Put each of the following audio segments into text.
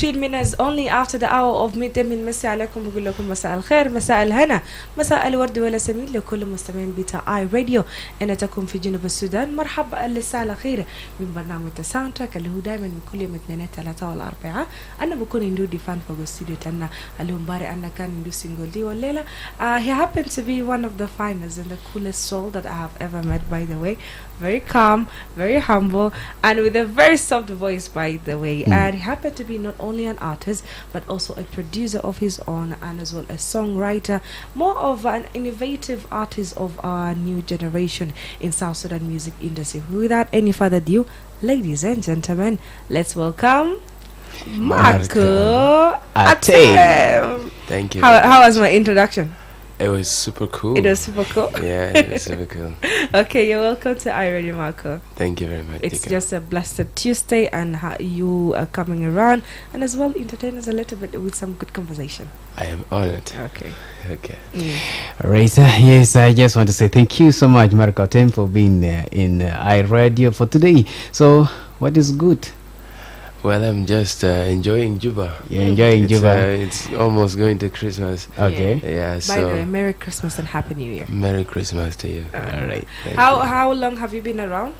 20 minutes only after the hour of midday. من مسي عليكم بقول لكم مساء الخير، مساء الهنا، مساء الورد والياسمين لكل مستمعين بتاع اي راديو. انا تكون في جنوب السودان. مرحبا للساعه الاخيره من برنامج الساوند تراك اللي هو دائما من كل يوم اثنين ثلاثة والاربعاء. انا بكون ندودي فان فوق الاستوديو تاعنا اليوم باري انا كان ندو سينجل دي والليله. He happened to be one of the finest and the coolest soul that I have ever met, by the way. Very calm, very humble, and with a very soft voice, by the way. And he happened to be not only an artist but also a producer of his own, and as well a songwriter, more of an innovative artist of our new generation in South Sudan music industry. Without any further ado, ladies and gentlemen, let's welcome Marko Atem. Thank you. How was my introduction? It was super cool. It was super cool. Yeah, it was super cool. Okay, you're welcome to iRadio, Marko. Thank you very much. It's just a blessed Tuesday, and you are coming around and as well entertain us a little bit with some good conversation. I am honored. Okay. Okay. Right. Yes, I just want to say thank you so much, Marko Atem, for being in iRadio for today. So, what is good? Well, I'm just enjoying Juba. You're enjoying Juba? It's almost going to Christmas. Okay. Yeah, By the way, Merry Christmas and Happy New Year. Merry Christmas to you. All right. How long have you been around?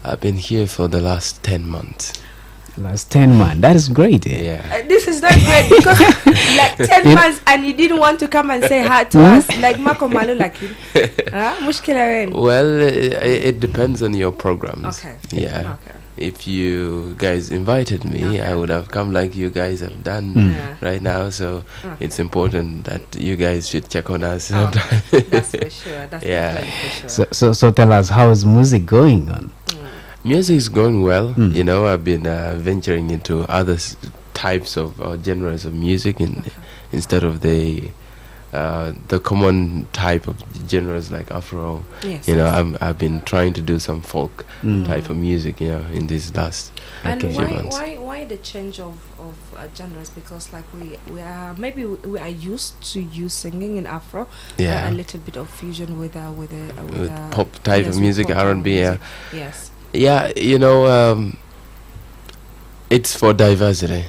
I've been here for the last 10 months. Last 10 months. That is great. Yeah. This is not great because like 10 months and you didn't want to come and say hi to us like Marko Malu like him. Mushkila wen. Well, it depends on your programs. Okay. Yeah. Okay. If you guys invited me, I would have come like you guys have done right now. So it's important that you guys should check on us. That's for sure. That's definitely for sure. So tell us, how is music going on? Music is going well. You know, I've been venturing into other types of genres of music instead of the common type of genres like Afro. Yes. You know, I've been trying to do some folk type of music, you know, in these last And few months. why the change of genres? Because like we are maybe we are used to you singing in Afro, Yeah. a little bit of fusion with Pop type of music, pop type of R&B. Yeah. music. Yes. Yeah, you know, it's for diversity.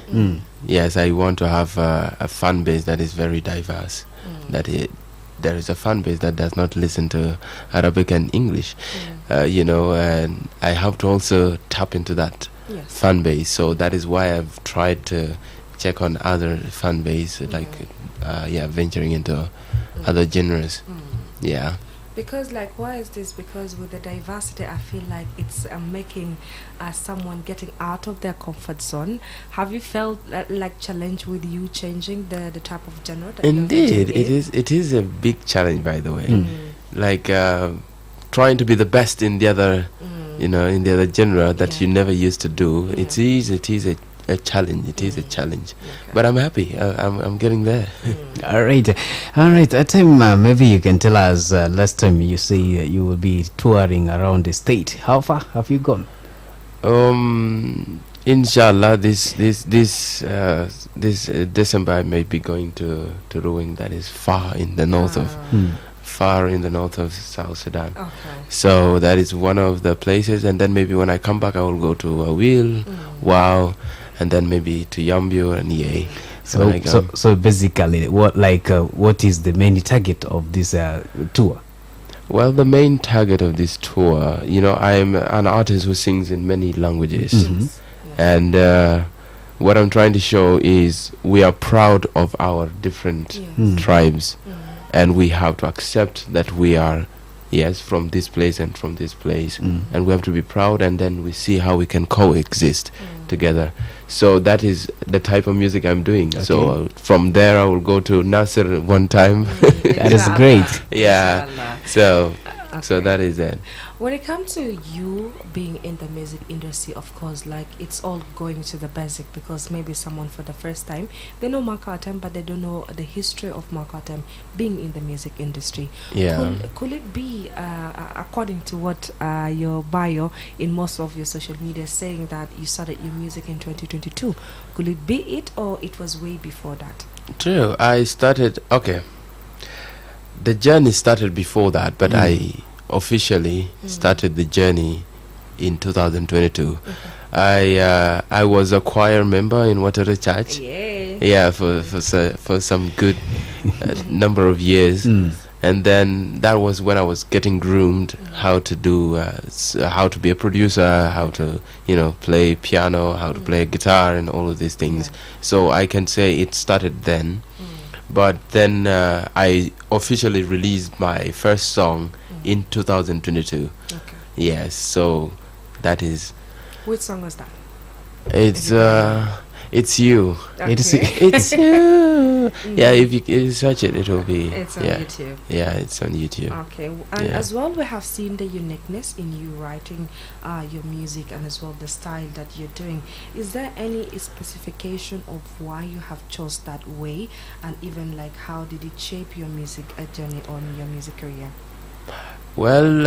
Yes, I want to have a fan base that is very diverse. There is a fan base that does not listen to Arabic and English, you know, and I have to also tap into that fan base. So that is why I've tried to check on other fan base, like venturing into other genres. Yeah. Because like why is this? Because with the diversity I feel like it's making someone getting out of their comfort zone. Have you felt like challenge with you changing the type of genre that Indeed, it is a big challenge, by the way. Like trying to be the best in the other you know, in the other genre that you never used to do. It is a challenge. It is a challenge. Okay. But I'm happy. I'm getting there. All right. Atem, maybe you can tell us, last time you say you will be touring around the state. How far have you gone? Inshallah, this December I may be going to Ruwing, that is far in the north of South Sudan. Okay. So that is one of the places, and then maybe when I come back I will go to Awil, Wow, and then maybe to Yambio and Yei. So basically, what is the main target of this tour? Well, the main target of this tour, you know, I'm an artist who sings in many languages, and what I'm trying to show is we are proud of our different tribes, and we have to accept that we are, yes, from this place and from this place, and we have to be proud, and then we see how we can coexist together. So that is the type of music I'm doing. Okay. So from there I will go to Nasser one time. That is great. Yeah. Inshallah. So that is it. When it comes to you being in the music industry, of course, like it's all going to the basic, because maybe someone for the first time, they know Marko Atem, but they don't know the history of Marko Atem being in the music industry. Yeah. Could it be, according to what your bio in most of your social media saying that you started your music in 2022? Could it be it, or it was way before that? True. I started, okay. The journey started before that, but I officially started the journey in 2022. I was a choir member in Water Church. Yeah, for some good number of years. And then that was when I was getting groomed how to do how to be a producer, how to play piano, how to play guitar, and all of these things. So I can say it started then. But then I officially released my first song in 2022. Okay. Yes, so that is. Which song was that? It's you. Okay. It's you. Yeah, if you search it, it will be. It's on YouTube. Yeah, it's on YouTube. Okay, and as well, we have seen the uniqueness in you writing your music, and as well the style that you're doing. Is there any specification of why you have chose that way, and even like how did it shape your music journey on your music career? Well,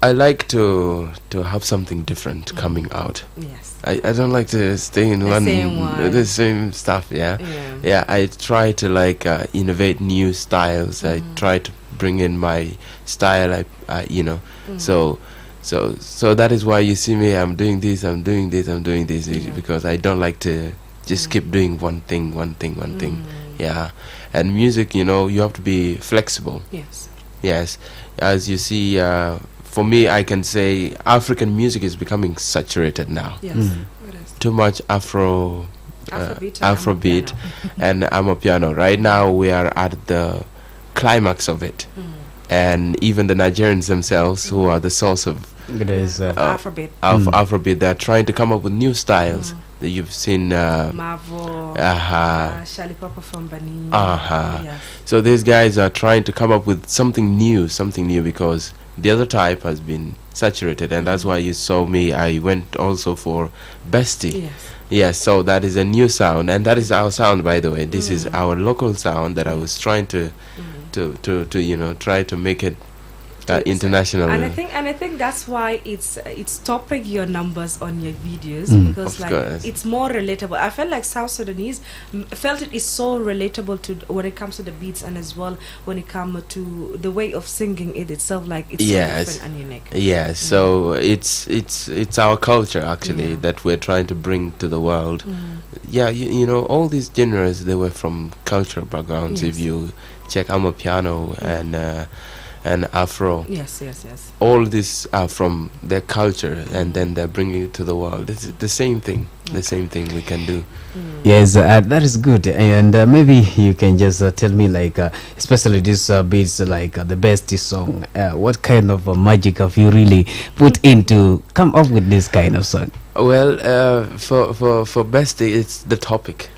I like to have something different coming out. Yes. I don't like to stay in the same stuff. Yeah. I try to like innovate new styles. I try to bring in my style. So that is why you see me. I'm doing this. Because I don't like to just keep doing one thing. Yeah, and music, you have to be flexible. Yes, as you see. For me, I can say African music is becoming saturated now. Yes, it is. Too much Afrobeat, and Amapiano. Right now, we are at the climax of it, and even the Nigerians themselves, who are the source of Afrobeat, Afrobeat, they're trying to come up with new styles. That you've seen Mavo, Shali Papa from Benin. Yes. So these guys are trying to come up with something new because the other type has been saturated, and that's why you saw me. I went also for Bestie. Yes, so that is a new sound, and that is our sound, by the way. This is our local sound that I was trying to try to make it international. And I think that's why it's topping your numbers on your videos, because it's more relatable. I felt like South Sudanese felt it is so relatable to when it comes to the beats, and as well when it comes to the way of singing it itself, like it's so different and unique. Yes, so it's our culture actually that we're trying to bring to the world. Yeah, all these genres, they were from cultural backgrounds. If you check Amapiano and Afro. Yes. All these are from their culture, and then they're bringing it to the world. It's the same thing. The same thing we can do. Yes, that is good. And maybe you can just tell me, like, especially this beats, like the best song. What kind of magic have you really put in to come up with this kind of song? Well, for best, it's the topic,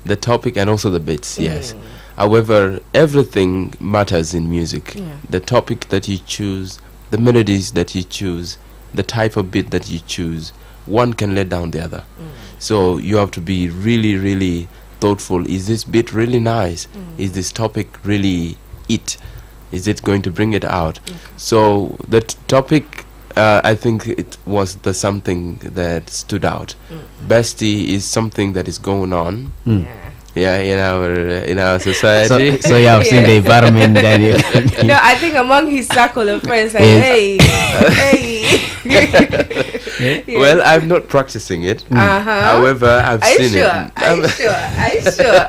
the topic, and also the beats. Yes. However, everything matters in music. The topic that you choose, the melodies that you choose, the type of beat that you choose, one can let down the other. So you have to be really, really thoughtful. Is this beat really nice? Is this topic really it? Is it going to bring it out? So the topic, I think it was the something that stood out. Bestie is something that is going on. Yeah, in our society. So you have seen the environment that you. No, I think among his circle of friends, like, hey. Well, I'm not practicing it. However, I've seen it. Are you sure?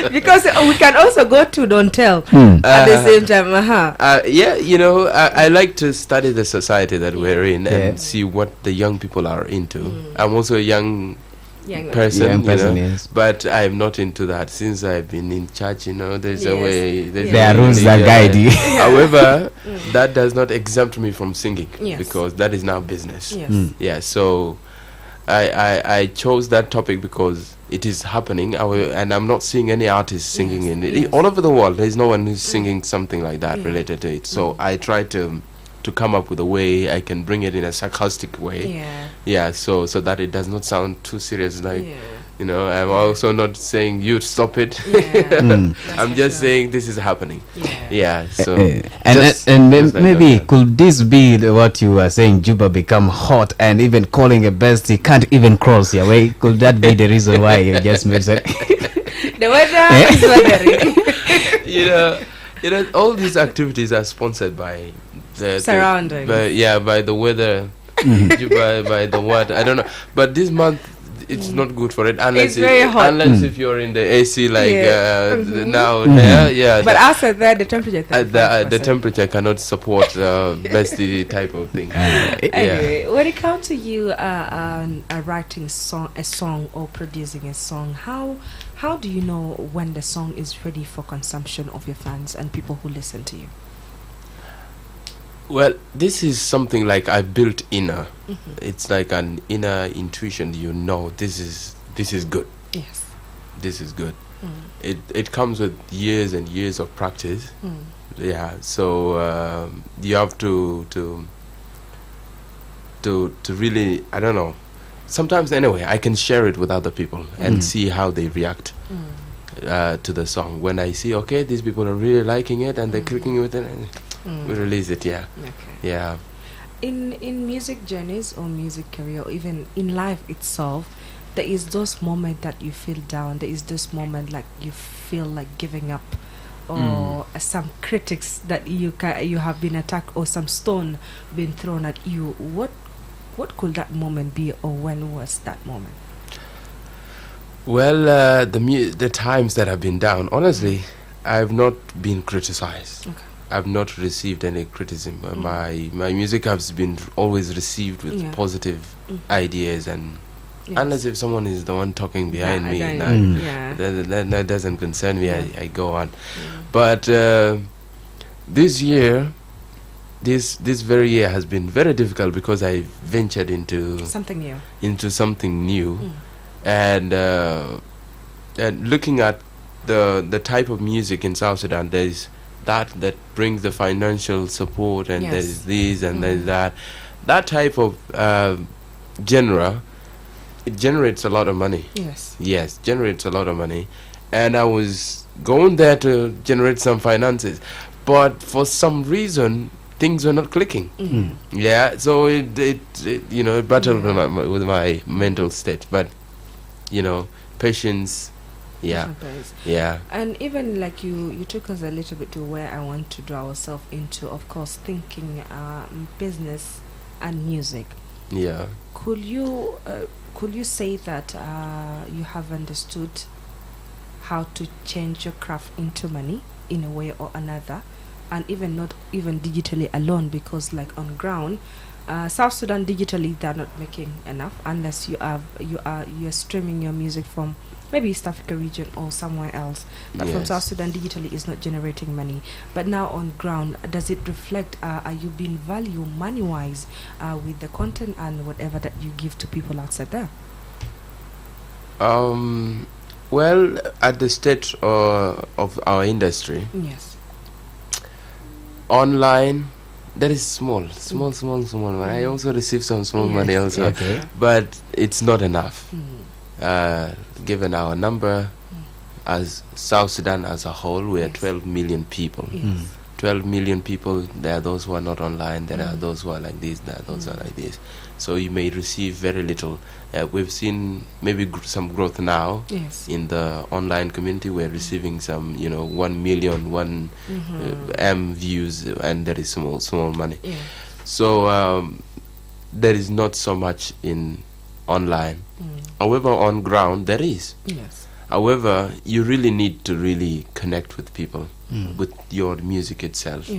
Because we can also go to Don't Tell at the same time. I like to study the society that we're in and see what the young people are into. I'm also a young person, yes. But I'm not into that. Since I've been in church, there's a way. There are rules that guide you. However, that does not exempt me from singing, because that is now business. So I chose that topic because it is happening, and I'm not seeing any artists singing in it. All over the world, there's no one who's singing something like that related to it. So I try to come up with a way I can bring it in a sarcastic way. So that it does not sound too serious. Like, I'm also not saying you stop it. I'm just saying this is happening. So maybe could this be what you are saying? Juba become hot, and even calling a bestie can't even cross your way. Could that be the reason why you just made it? The weather is all these activities are sponsored by the surroundings. By the weather, by the what, I don't know, but this month it's not good for it unless It's very hot. unless if you're in the AC like now. Yeah, But outside there, the temperature. the temperature cannot support bestie type of thing. Anyway, when it comes to you writing a song or producing a song, how do you know when the song is ready for consumption of your fans and people who listen to you? Well, this is something like I built inner. It's like an inner intuition. You know, this is good. Yes. This is good. It comes with years and years of practice. Yeah. So you have to really, I don't know. Sometimes anyway, I can share it with other people and see how they react to the song. When I see, okay, these people are really liking it and they're clicking with it. We release it, yeah. Okay. Yeah. In music journeys or music career or even in life itself, there is those moments that you feel down. There is this moment like you feel like giving up, or some critics that you have been attacked, or some stone been thrown at you. What could that moment be, or when was that moment? Well, the times that I've been down, honestly, I've not been criticized. Okay. I've not received any criticism. My music has been always received with positive ideas, and unless if someone is the one talking behind me, that doesn't concern me. I go on. But this year, this very year has been very difficult because I ventured into something new, and looking at the type of music in South Sudan, there's that brings the financial support, and there's this and there's that type of genre. It generates a lot of money. Yes, generates a lot of money, and I was going there to generate some finances, but for some reason things were not clicking. Yeah, so it battled with my mental state, but patience. Yeah. And even like you took us a little bit to where I want to draw ourselves into, of course, thinking business and music. Yeah. Could you say that you have understood how to change your craft into money in a way or another, and even not even digitally alone, because like on ground, South Sudan digitally they're not making enough unless you're streaming your music from maybe East Africa region or somewhere else, but from South Sudan digitally is not generating money. But now on ground, does it reflect, are you being valued money wise with the content and whatever that you give to people outside there? Well, at the state of our industry, online that is small. I also receive some small money also, but it's not enough. Given our number as South Sudan as a whole, we are 12 million people. 12 million people. There are those who are not online, there are those who are like this, there are those who are like this. So you may receive very little. We've seen maybe some growth now in the online community. We're receiving some 1 million M views, and there is small money. So there is not so much in online. However, on ground there is. However, you really need to really connect with people with your music itself.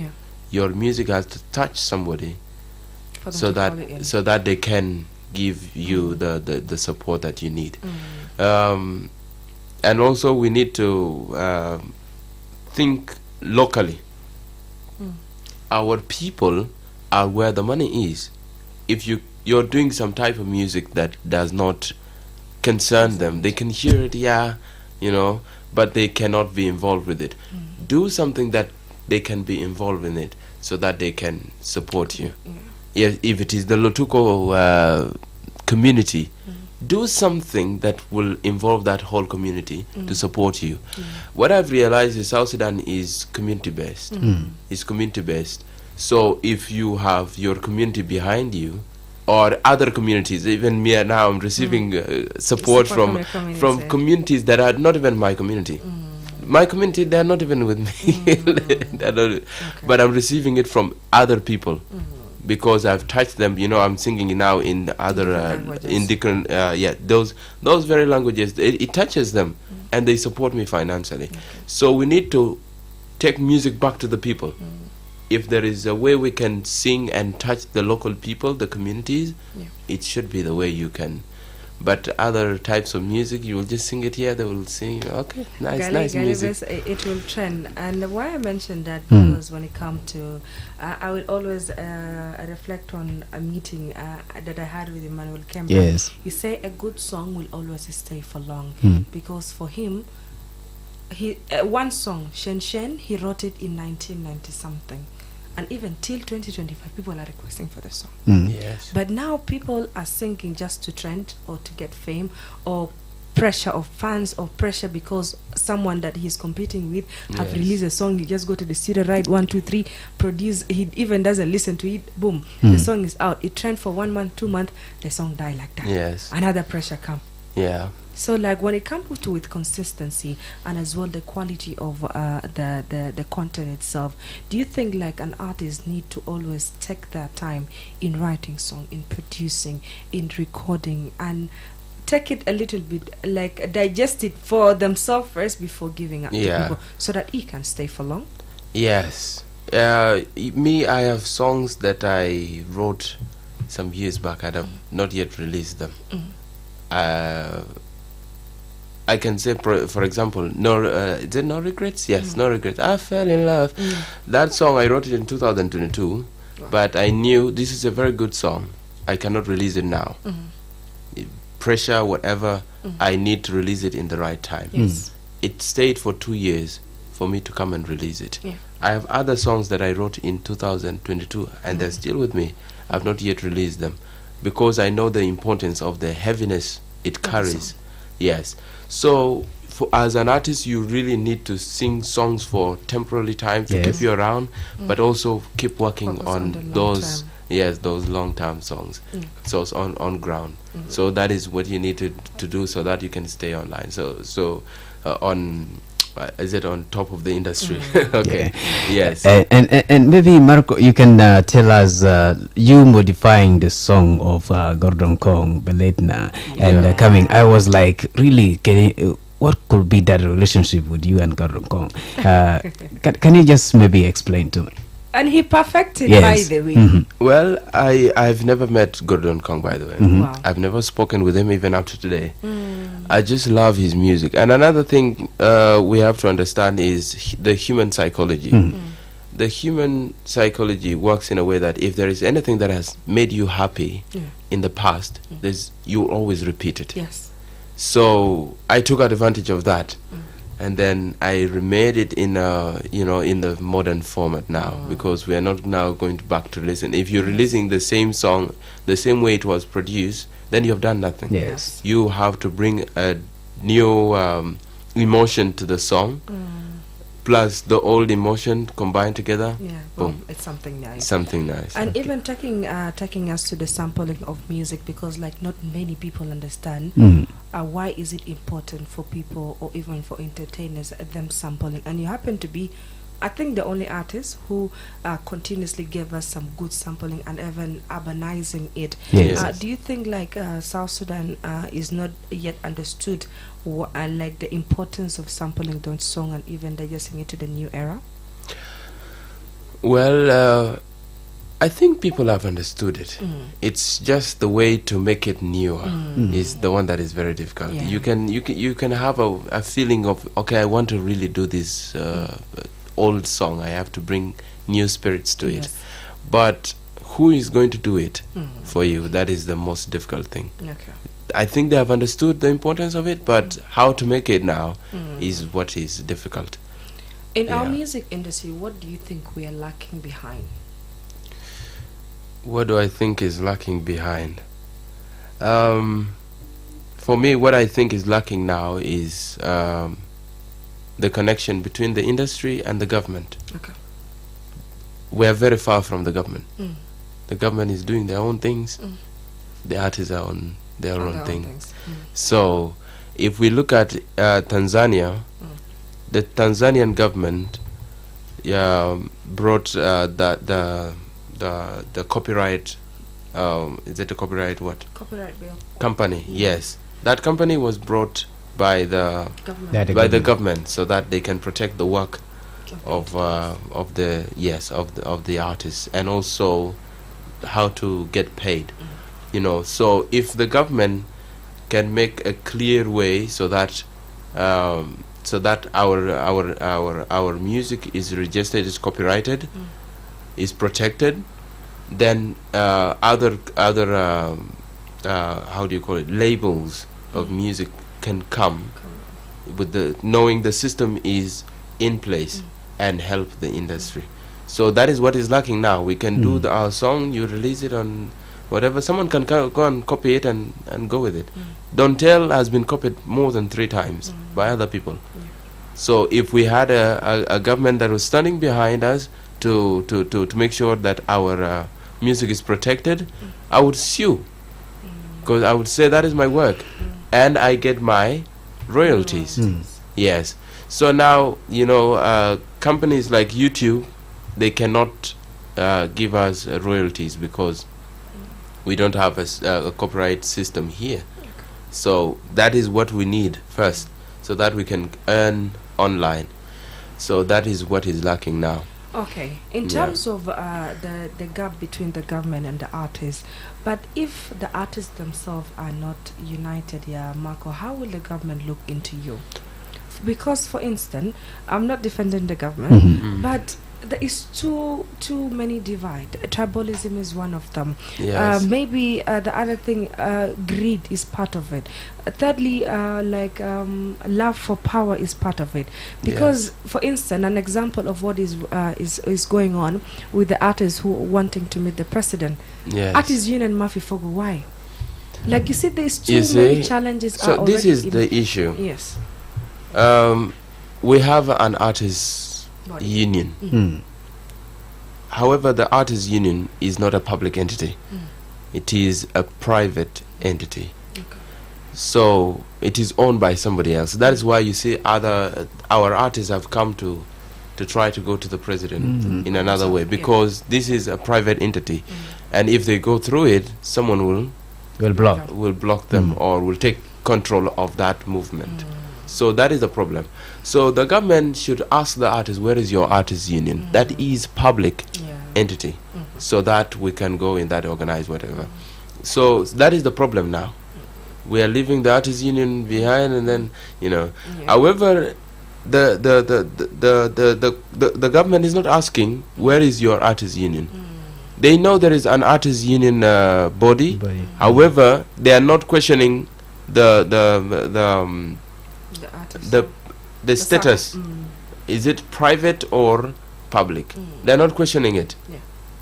Your music has to touch somebody so that they can give you the support that you need. And also we need to think locally. Our people are where the money is. If you're doing some type of music that does not concern them, they can hear it, but they cannot be involved with it. Do something that they can be involved in it, so that they can support you. If it is the Lotuko community, do something that will involve that whole community to support you. What I've realized is South Sudan is community based. It's community based. So if you have your community behind you, or other communities, even me now, I'm receiving support from communities that are not even my community. My community, they're not even with me. But I'm receiving it from other people. because I've touched them. You know, I'm singing now in other in different those very languages. It touches them, and they support me financially. So we need to take music back to the people. If there is a way we can sing and touch the local people, the communities, it should be the way you can. But other types of music, you will just sing it here, they will sing, okay, nice music. It will trend. And why I mentioned that, because when it comes to, I will always reflect on a meeting that I had with Emmanuel Kemba. Yes. He said a good song will always stay for long. Because for him, one song, Shen Shen, he wrote it in 1990 something. And even till 2025, people are requesting for the song. Yes. But now people are singing just to trend or to get fame or pressure of fans or pressure because someone that he's competing with have released a song. You just go to the studio, write 1, 2, 3, produce. He even doesn't listen to it. Boom, the song is out. It trend for 1 month, 2 months. The song die like that. Yes. Another pressure come. Yeah. So like when it comes to with consistency and as well the quality of the content itself, do you think like an artist need to always take their time in writing song, in producing, in recording, and take it a little bit, like digest it for themselves first before giving up to people, so that it can stay for long? Yes. Me, I have songs that I wrote some years back. I have not yet released them. I can say, for example, is it No Regrets? Yes, No Regrets. I fell in love. That song, I wrote it in 2022, but I knew this is a very good song. I cannot release it now. Pressure, whatever, I need to release it in the right time. It stayed for 2 years for me to come and release it. I have other songs that I wrote in 2022, and they're still with me. I've not yet released them because I know the importance of the heaviness it carries. Yes. So as an artist, you really need to sing songs for temporary time to keep you around, but also keep working Focus on those those long-term songs, so it's on ground. So that is what you need to do so that you can stay online. So is it on top of the industry? Okay. Yes. And maybe Marko, you can tell us you modifying the song of Gordon Kong Beletna and coming. I was like, really, what could be that relationship with you and Gordon Kong? Can you just maybe explain to me? And he perfected, by the way. Well, I've never met Gordon Kong, by the way. Wow. I've never spoken with him even up to today. I just love his music. And another thing we have to understand is the human psychology. The human psychology works in a way that if there is anything that has made you happy in the past, you always repeat it. Yes. So I took advantage of that. And then I remade it in in the modern format now, because we are not now going back to listen. If you're releasing the same song the same way it was produced, then you have done nothing. Yes. You have to bring a new emotion to the song, plus the old emotion combined together. Yeah, boom. It's something nice. Something nice. And even taking us to the sampling of music, because like not many people understand why is it important for people or even for entertainers them sampling. And you happen to be, I think, the only artist who continuously gave us some good sampling and even urbanizing it. Yes. Do you think like South Sudan is not yet understood like the importance of sampling those songs and even digesting it to the new era? Well, I think people have understood it. It's just the way to make it newer is the one that is very difficult. Yeah. You can have a feeling of, okay, I want to really do this old song. I have to bring new spirits to it. But who is going to do it for you? That is the most difficult thing. Okay. I think they have understood the importance of it, but how to make it now is what is difficult. In our music industry, what do you think we are lacking behind? What do I think is lacking behind? For me, what I think is lacking now is the connection between the industry and the government. Okay. We are very far from the government. The government is doing their own things. The artists are on their own things. So if we look at Tanzania, the Tanzanian government brought the copyright. Is it a copyright what? Copyright bill. Company. Yes, that company was brought by the Government. by the government so that they can protect the work of the artists, and also how to get paid. You know, so if the government can make a clear way so that our music is registered, is copyrighted, is protected, then other how do you call it, labels of music can come with the knowing the system is in place and help the industry. So that is what is lacking now. We can do our song, you release it on whatever, someone can go and copy it and go with it. Don't Tell has been copied more than 3 times by other people. So if we had a government that was standing behind us to make sure that our music is protected, I would sue, because I would say that is my work and I get my royalties. Yes. So now, you know, companies like YouTube, they cannot give us royalties because we don't have a copyright system here. So that is what we need first, so that we can earn online. So that is what is lacking now. Okay, in terms of the gap between the government and the artists, but if the artists themselves are not united, Marko, how will the government look into you? Because, for instance, I'm not defending the government, but there is too many divide. Tribalism is one of them. Yes. Maybe the other thing, greed is part of it. Thirdly, love for power is part of it. Because, for instance, an example of what is going on with the artists who wanting to meet the president. Yes. Artists Union Murphy Fogo, why? Like you see, there's too many challenges. So this is the issue. Yes. We have an artists union. However, the artists union is not a public entity. It is a private entity. So it is owned by somebody else. That is why you see our artists have come to try to go to the president in another way, because this is a private entity, and if they go through it, someone will block them or will take control of that movement. So that is the problem. So the government should ask the artists, where is your artists union? That is public entity, so that we can go in that organize whatever. So that is the problem now. We are leaving the artists union behind, and then However, the government is not asking where is your artists union. They know there is an artists union body. However, they are not questioning the status. Is it private or public? They're not questioning it.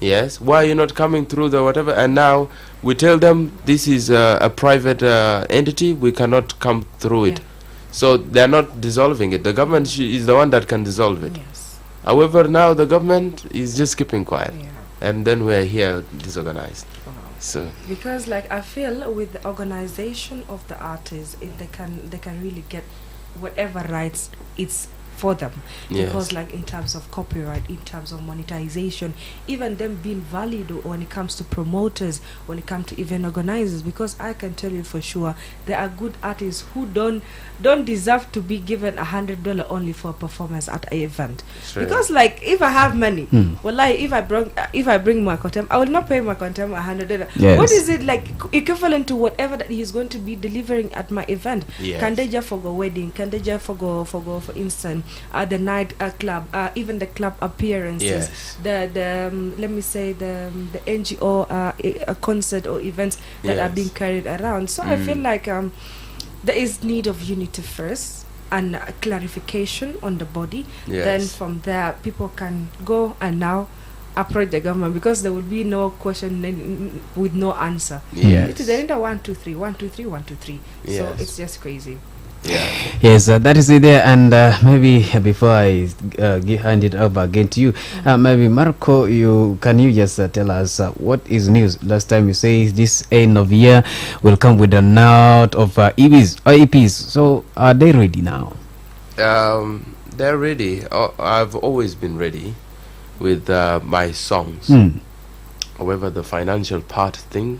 Yes, why are you not coming through the whatever? And now we tell them this is a private entity, we cannot come through it. So they're not dissolving it. The government is the one that can dissolve it. However, now the government is just keeping quiet, and then we're here disorganized. So because I feel with the organization of the artists, they can really get whatever rights it's for them, because in terms of copyright, in terms of monetization, even them being valued when it comes to promoters, when it comes to event organizers, because I can tell you for sure there are good artists who don't deserve to be given $100 only for a performance at an event. Because if I have money, if I bring Marko Atem, I will not pay Marko Atem $100. What is it equivalent to whatever that he's going to be delivering at my event? Can they just forgo wedding? Can they just forgo for instance the night club, even the club appearances, the let me say the NGO concert or events that are being carried around. So I feel there is need of unity first and clarification on the body. Then from there people can go and now approach the government, because there will be no question with no answer. It is the 1 2 3 1 2 3 1 2 3. So it's just crazy. Yes, that is it there. And maybe before I hand it over again to you, maybe Marko, can you just tell us what is news? Last time you say this end of year will come with a lot of EPs. So are they ready now? They're ready. I've always been ready with my songs. However, the financial part thing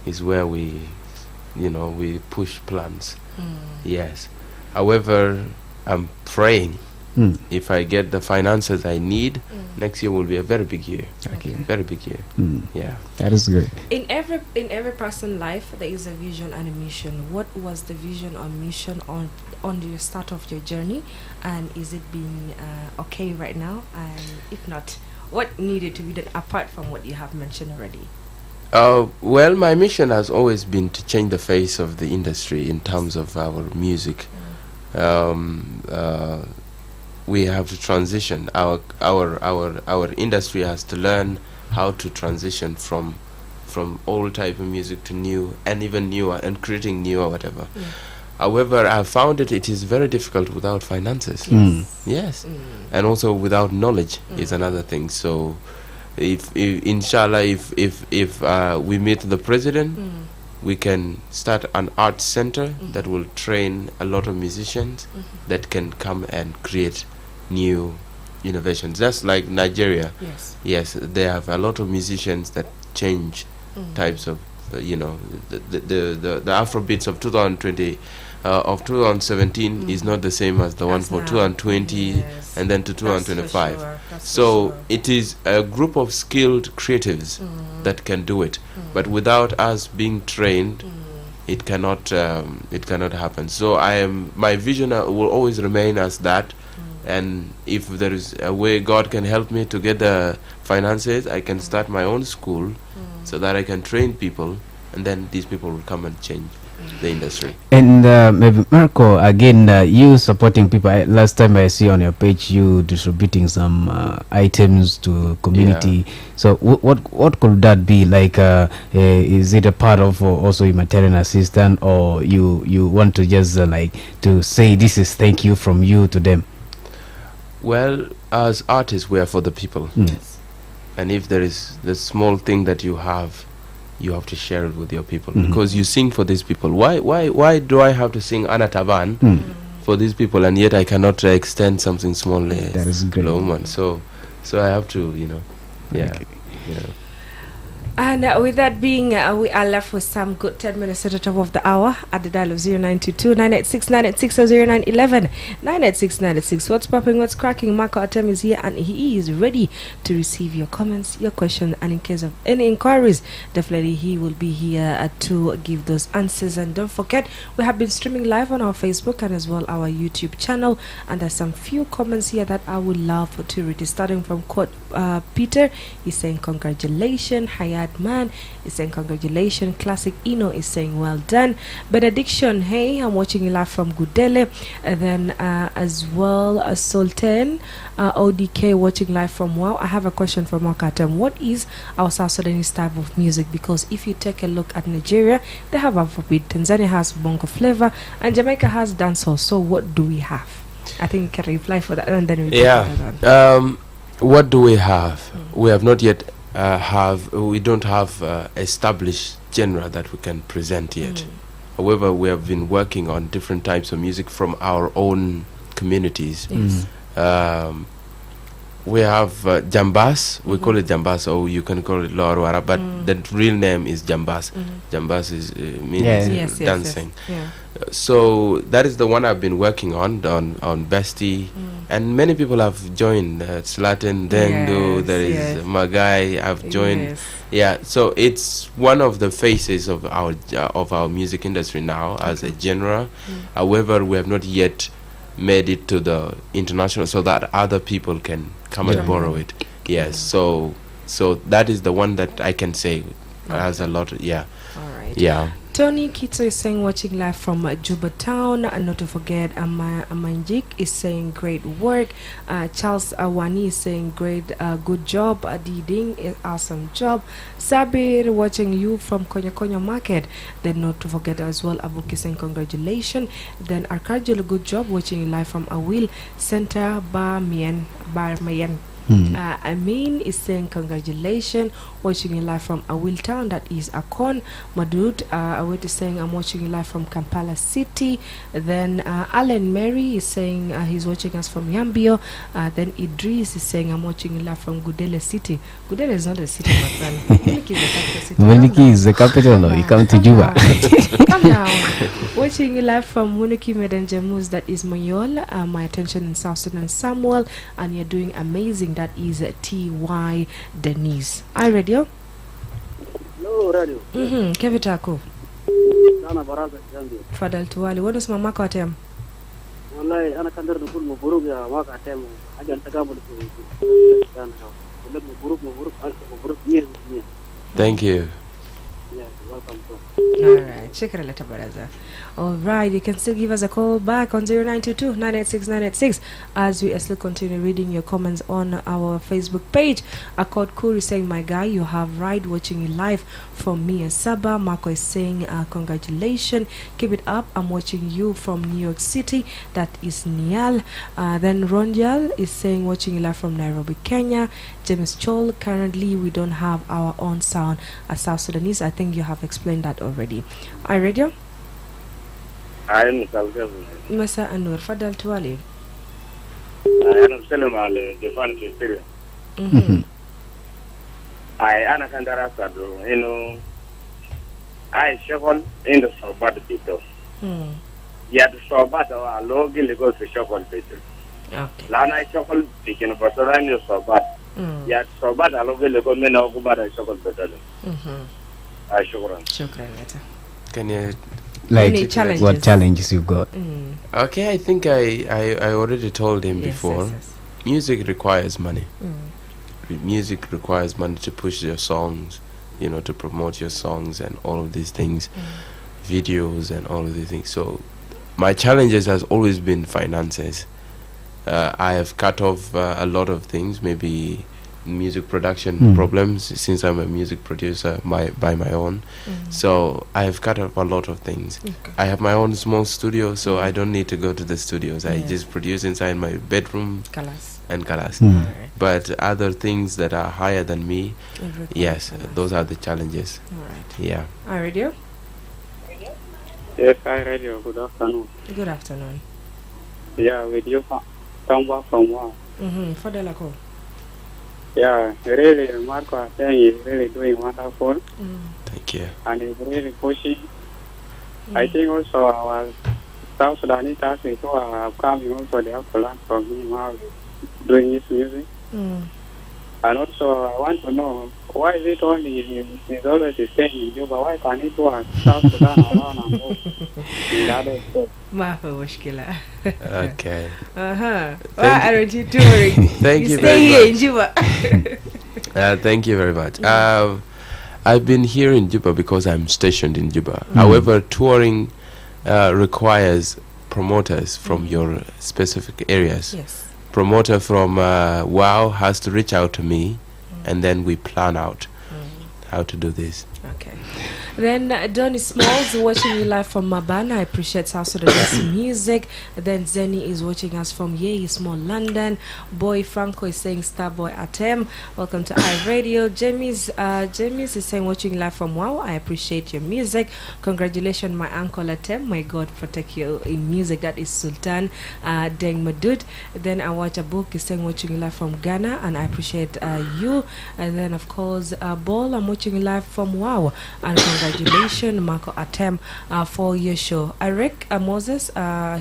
is where we push plans. Yes. However, I'm praying if I get the finances I need, next year will be a very big year. Okay. Very big year. Yeah. That is great. In every person's life, there is a vision and a mission. What was the vision or mission on the start of your journey, and is it being okay right now? And if not, what needed to be done apart from what you have mentioned already? Well, my mission has always been to change the face of the industry in terms of our music. We have to transition. Our industry has to learn how to transition from old type of music to new and even newer and creating new or whatever. However, I found it is very difficult without finances. Yes. And also without knowledge is another thing. So if inshallah if we meet the president, we can start an art center that will train a lot of musicians that can come and create new innovations, just like Nigeria. Yes, they have a lot of musicians that change types of the Afrobeats of 2020 of 2017 is not the same as the one for 2020 and then to 2025. So it is a group of skilled creatives that can do it, but without us being trained, it cannot happen. So my vision will always remain as that. And if there is a way God can help me to get the finances, I can start my own school so that I can train people, and then these people will come and change the industry. And maybe Marko, again, you supporting people. Last time I see on your page you distributing some items to community. So what could that be like? Is it a part of also humanitarian assistance, or you want to just like to say this is thank you from you to them? Well, as artists, we are for the people. And if there is the small thing that you have to share it with your people, because you sing for these people. Why do I have to sing Anataban for these people, and yet I cannot extend something small? That is great. So I have to, And with that being, we are left with some good 10 minutes at the top of the hour at the dial of 0922 986 986 or 0911 986 986. What's popping, what's cracking? Marko Atem is here and he is ready to receive your comments, your questions, and in case of any inquiries, definitely he will be here to give those answers. And don't forget, we have been streaming live on our Facebook and as well our YouTube channel, and there's some few comments here that I would love to read. Starting from quote Peter, he's saying congratulations. Hayat Man is saying congratulations. Classic Ino is saying well done. Benediction, hey, I'm watching you live from Gudele. And then as well as Sultan ODK watching live from Wow. I have a question for Marko Atem. What is our South Sudanese type of music? Because if you take a look at Nigeria, they have Afrobeat, Tanzania has bongo flavor, and Jamaica has dancehall. So what do we have? I think you can reply for that, and then we what do we have? We have not yet we don't have established genre that we can present yet. However, we have been working on different types of music from our own communities. We have Jambas, we call it Jambas, or you can call it Lorwara, but the real name is Jambas. Jambas is means dancing. So that is the one I've been working on Bestie, and many people have joined. Slatin, Dendo, there is Magai. I've joined. So it's one of the faces of our music industry now as a genre. However, we have not yet made it to the international so that other people can come and borrow it. So that is the one that I can say has a lot. Alright. Tony Kito is saying watching live from Juba Town, and not to forget Amanjik is saying great work. Charles Awani is saying great good job. Diding is awesome job. Sabir watching you from Konya Konya Market. Then not to forget as well Abuki saying congratulations. Then Arcadiol good job watching you live from Awil Center Bar Mayen. Amin is saying congratulations, watching you live from Awil Town, that is Akon. Madud Awit is saying I'm watching you live from Kampala City. Then Alan Mary is saying he's watching us from Yambio. Then Idris is saying I'm watching you live from Gudele City. Gudele is not a city, my friend. Muliki is the capital city. Muliki is the capital, no? You come to Juba. Come down. Watching you live from Muniki Medenjamus, that is Mayol. My attention in South Sudan, Samuel, and you're doing amazing. That is T.Y. Denise. Radio? Hello, radio. Kevitako. Nana Baraza Jambi. Fadal Tuwali. What is my Marko Atem? Wallahi, ana kan darda kul mabruk ya Marko Atem. Ajan tagabul dan mabruk Thank you. Yeah, welcome. Alright, shukran leta baraza. Alright, you can still give us a call back on 0922 986 986 as we still continue reading your comments on our Facebook page. Accord Kuri saying, my guy, you have right, watching you live from me and Saba. Marko is saying, congratulations, keep it up, I'm watching you from New York City. That is Nial. Then Ronjal is saying, watching you live from Nairobi, Kenya. James Chol, currently we don't have our own sound as South Sudanese. I think you have explained that already. Radio? I am Salgaz. Masa Anur Fadal Tuwali. I am Selim al Defan Syria. I am a Kandara Sadu, you know. I shuffle in the Sobat people. Yet Sobat or Logi goes to shuffle people. Okay. Lana shuffle picking for Sorani Sobat. Yet Sobat a Logi go men of Kubata shuffle better. I shukran later. Can you Any challenges? What challenges you got? Okay, I think I already told him before. Yes. Music requires money. Music requires money to push your songs, to promote your songs and all of these things, videos and all of these things. So my challenges has always been finances. I have cut off a lot of things, maybe music production problems, since I'm a music producer by my own. So I have cut off a lot of things. Okay. I have my own small studio, so I don't need to go to the studios. I just produce inside my bedroom and kalas. But other things that are higher than me, yes, those are the challenges. Alright. Yeah. Radio? Yes, radio. Good afternoon. Good afternoon. Yeah, with you come back from work. Fadalako. Yeah, really, Marko Atem is really doing wonderful. Thank you. And he's really pushing. I think also our South Sudanese artists who are coming also, they have to learn from him how doing his music. And also, I want to know, why is it only he's always staying in Juba? Why can't he do a South Sudan around and go in the other states? Mushkila. Okay. Why aren't you touring? Thank you stay here very in Juba. thank you very much. I've been here in Juba because I'm stationed in Juba. However, touring requires promoters from your specific areas. Yes. Promoter from WOW has to reach out to me, and then we plan out how to do this. Okay. Then Donny Smalls watching you live from Mabana. I appreciate South Sudanese music. Then Zeni is watching us from Yei, Small London. Boy Franco is saying Starboy Atem. Welcome to iRadio. James is saying watching live from Wow. I appreciate your music. Congratulations, my uncle Atem. May God protect you in music. That is Sultan Deng Madud. Then I watch a book is saying watching you live from Ghana, and I appreciate you. And then of course Ball, I'm watching you live from Wow. And congratulations, Marko Atem, for your show. Eric Moses,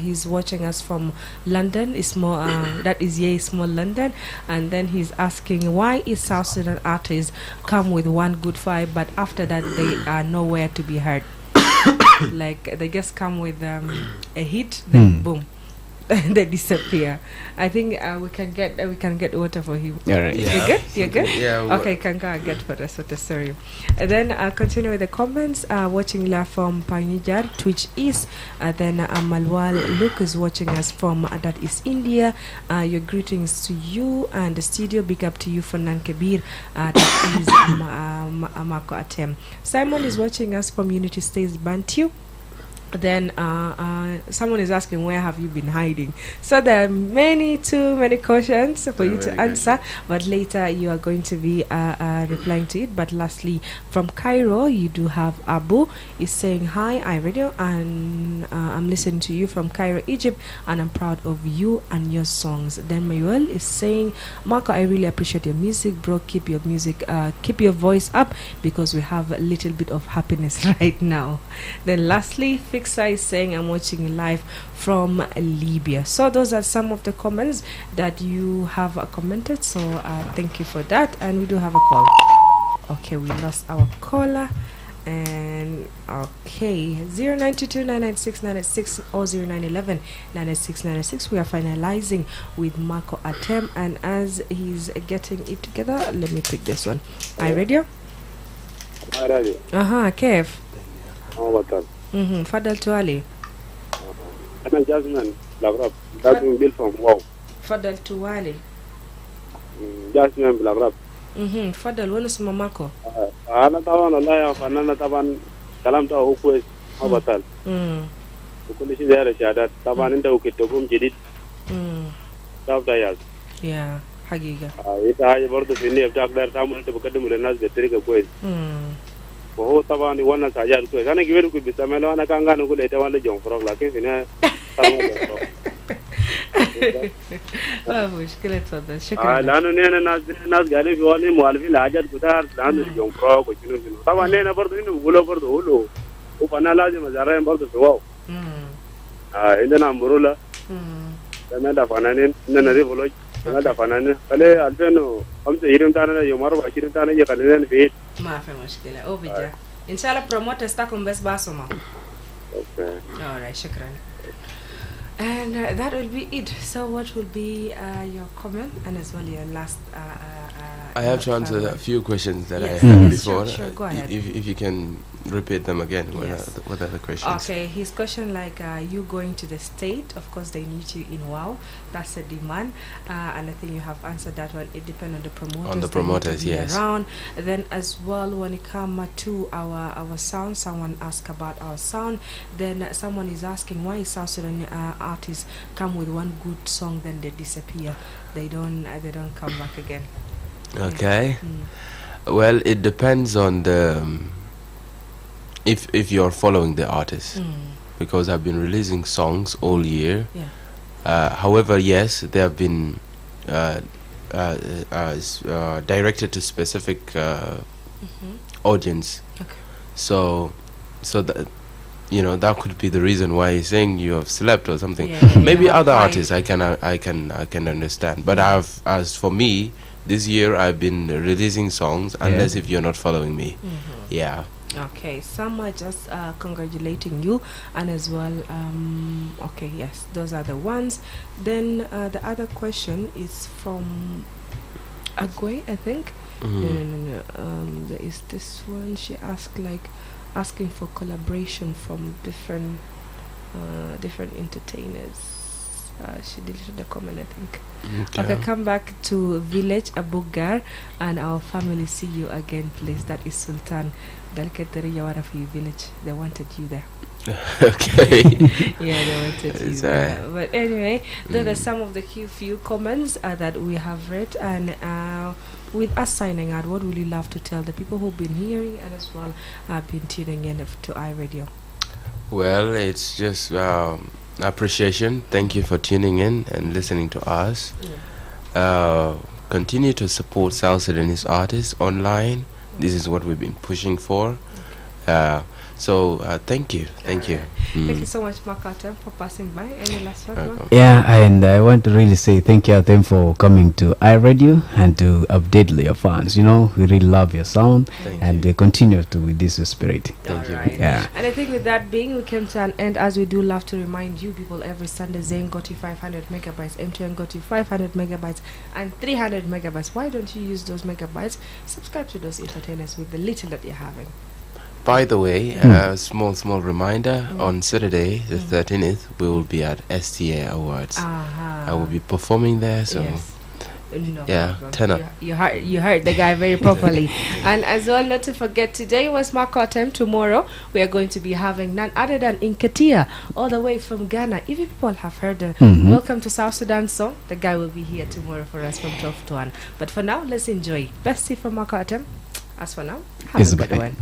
he's watching us from London. Is more that is Small London, and then he's asking why is South Sudan artists come with one good fight, but after that they are nowhere to be heard. Like they just come with a hit, then boom. They disappear. I think we can get water for him. All right. Yeah. You're good. Yeah. Okay, can go and get for the sort of story. And then continue with the comments. Watching live from Panijar, Twitch is. Then Malwal Luke is watching us from that is India. Your greetings to you and the studio. Big up to you for Nankabir. That is Marko Atem. Simon is watching us from Unity States Bantu. Then someone is asking, where have you been hiding? So there are too many questions for you to answer, but later you are going to be replying to it. But lastly, from Cairo, you do have Abu is saying, hi, iRadio, and I'm listening to you from Cairo, Egypt, and I'm proud of you and your songs. Then Mayuel is saying, Marko, I really appreciate your music, bro. Keep your music, keep your voice up, because we have a little bit of happiness right now. Then lastly, Fixa is saying, I'm watching you live from Libya. So those are some of the comments that you have commented. So thank you for that. And we do have a call. Okay, we lost our caller. And okay, 0922-996-996 or 0911-996-996. We are finalizing with Marko Atem, and as he's getting it together, let me pick this one. Are you ready? Kev. Fadal Tuali. أنا جاسمين بالأغراب جاسمين بالفهم واو Fadal Tuali. جاسمين بالأغراب فضل وين اسمه ماكو؟ أنا طبعا والله يا فنان طبعا كلام ده هو كويس ما بطل وكل شيء داير شهادات طبعا أنت وكتبهم جديد تعرف ده ياز يا حقيقة أنت هاي برضه في النية بتقدر تعمل أنت بقدم للناس بطريقة كويس وهو طبعا يوانا ساجات كويس أنا كبير كويس بسمعه أنا كان قاعد نقول إتوان لجون فراغ لكن في النهاية لا مشكلة تفضل شكرا لأنه نحن ناس قاعدين في والي مؤلفين لحاجات كتار لأنه جون فراغ وشنو طبعا نحن برضه إنه بقوله برضه هو وفنا لازم أزارين برضه في واو عندنا أمبرولا عندنا فنانين عندنا ريفولوج عندنا فنانين خلي 2005 يوم تانا يوم 24 تانا يخلينا في ما في مشكلة أو بيجا إن شاء الله بروموترز تاكم بس باسمه Okay. Alright, shukran. And that will be it. So what will be your comment and as well your last I have to answer a few questions that yes, I had yes, before. Sure, go ahead. If you can repeat them again, Yes. what are the questions? Okay, his question like you going to the state, of course they need you in WOW, that's a demand, and I think you have answered that one. It depends on the promoters. On the they promoters, need to be yes. around. Then as well, when it comes to our sound, someone asked about our sound. Then someone is asking why South Sudan artists come with one good song, then they disappear. They don't come back again. Okay. Well, it depends on the if you're following the artist, because I've been releasing songs all year. Yeah. However, yes, they have been directed to specific audience. Okay. So that that could be the reason why he's saying you have slept or something. Yeah, Maybe yeah, other right. artists I can understand, but as for me, this year I've been releasing songs unless if you're not following me. Yeah. Okay, some are just congratulating you, and as well, okay, yes, those are the ones. Then the other question is from Agwe, I think. No. There is this one. She asked asking for collaboration from different entertainers. She deleted the comment, I think. Okay, come back to Village Abugar, and our family see you again, please. That is Sultan Dalketeri Yawarafi Village. They wanted you there. Okay. Yeah, they wanted you there. But anyway, those are some of the few comments that we have read, and with us signing out, what would you love to tell the people who've been hearing and as well been tuning in to iRadio? Well, it's just appreciation. Thank you for tuning in and listening to us. Continue to support South Sudanese artists online. This is what we've been pushing for. So thank you. Thank you so much, Marko Atem, for passing by. Any last word? Yeah, and I want to really say thank you, Atem, for coming to iRadio and to update your fans. We really love your sound, and they continue to with this spirit. Thank you. Right. Yeah. And I think with that being, we came to an end, as we do love to remind you people every Sunday, Zayn got you 500 megabytes, MTN got you 500 megabytes, and 300 megabytes. Why don't you use those megabytes? Subscribe to those entertainers with the little that you're having. By the way, small reminder, on Saturday the 13th we will be at STA Awards. I will be performing there, so Yes. No Yeah, problem. tenor. You heard the guy very properly. And as well, not to forget, today was Marko Atem. Tomorrow we are going to be having none other than Inkatia, all the way from Ghana. If people have heard the Welcome to South Sudan song, the guy will be here tomorrow for us from 12 to 1. But for now, let's enjoy Bestie from Marko Atem. As for now, have It's a good bye. one.